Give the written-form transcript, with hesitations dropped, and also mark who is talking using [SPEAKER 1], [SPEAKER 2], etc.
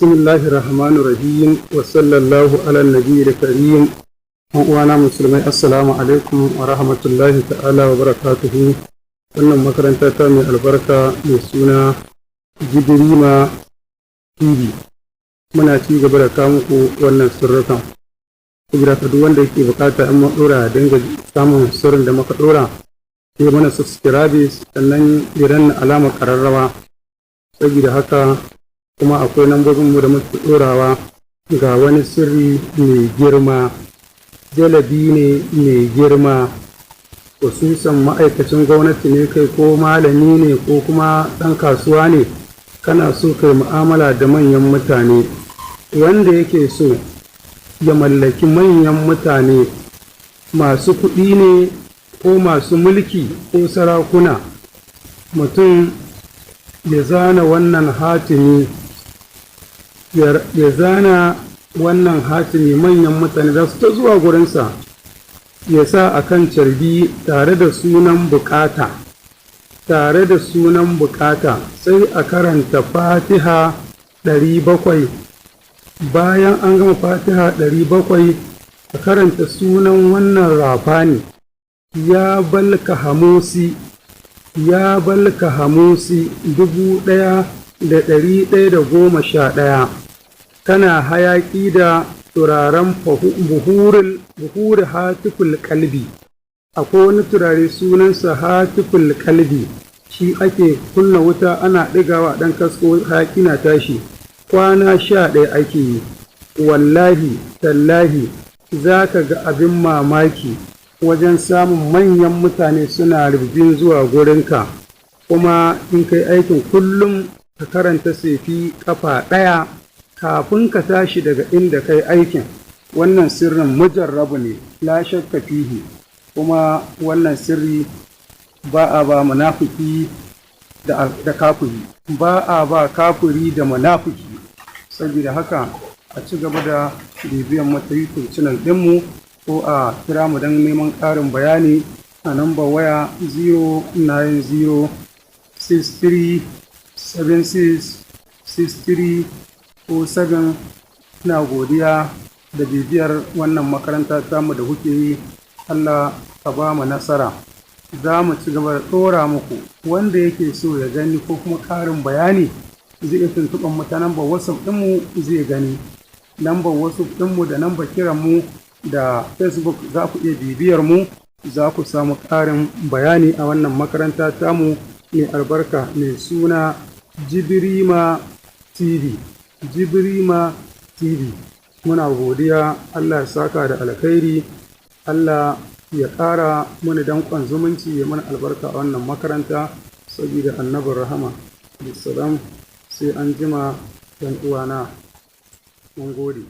[SPEAKER 1] Bismillahi rahmanu rahim wa sallallahu ala nabiyyi karim. Uwana musulmai, assalamu alaikum wa rahmatullahi ta'ala wa barakatuhu. Wannan makaranta ta mai albarka mai suna Jibrima TV. Muna ci gaba da kawo muku wannan sirrukan. Saboda duk wanda yake bukata in mun dora dinga samun sirrin da muka dora, sai mana subscribe sannan ya danna alamar kararrawa. Saboda haka kuma akwai lambobinmu da muke ɗorawa ga wani sirri mai girma, jalabi ne mai girma, hususan ma'aikacin gwamnati ne kai ko malami ne ko kuma ɗan kasuwa ne, kana so kai mu'amala da manyan mutane. Wanda yake so ya mallaki manyan mutane, masu kuɗi ne ko masu mulki ko sarakuna, mutum ya zana wannan hatimi, ya zana wannan hatimi, manyan mutane za su ta zuwa gurinsa, ya sa a kan carbi tare da sunan bukata, sai a karanta fatiha 700. Bayan an gama fatiha 700, a karanta sunan wannan rafani, ya balka hamusi 1111. Kana hayaƙi da turaren buhuri hatiful kalbi. Akwai wani turare sunansa hatiful kalbi, shi ake kunna wuta ana ɗigawa ɗan kasko, hayaƙi na tashi. Kwana 11 ake yi. Wallahi tallahi za ka ga abin mamaki wajen samun manyan mutane suna rububin zuwa gurinka. Kuma in kai aikin kullum ka karanta sefi ƙafa ɗaya kafin ka tashi daga inda kai aikin. Wannan sirrin mujarrabu ne, la shakka fihi. Kuma wannan sirri ba a ba munafiki da kafiri, ba a ba kafiri da munafiki. Saboda haka a ci gaba da bibiyan mata YouTube channel ɗinmu, ko a kira mu don neman ƙarin bayani a nambar waya 09063766347. Ina godiya da bibiyar wannan makaranta tamu da kuke yi. Allah ka ba mu nasara. Za mu ci gaba da ɗora muku. Wanda yake so ya gani ko kuma ƙarin bayani zai iya tuntuɓar mu ta nambar WhatsApp ɗinmu, zai gani nambar WhatsApp ɗinmu da nambar kiranmu da Facebook. Za ku iya bibiyar mu, za ku samu ƙarin bayani a wannan makaranta tamu mai albarka mai suna Jibrima TV. Muna godiya. Allah ya saka da alkhairi, Allah ya ƙara mana danƙon zumunci, ya mana albarka a wannan makaranta saboda annabin rahama. Bisalam, sai an jima, ɗan uwana. Mun gode.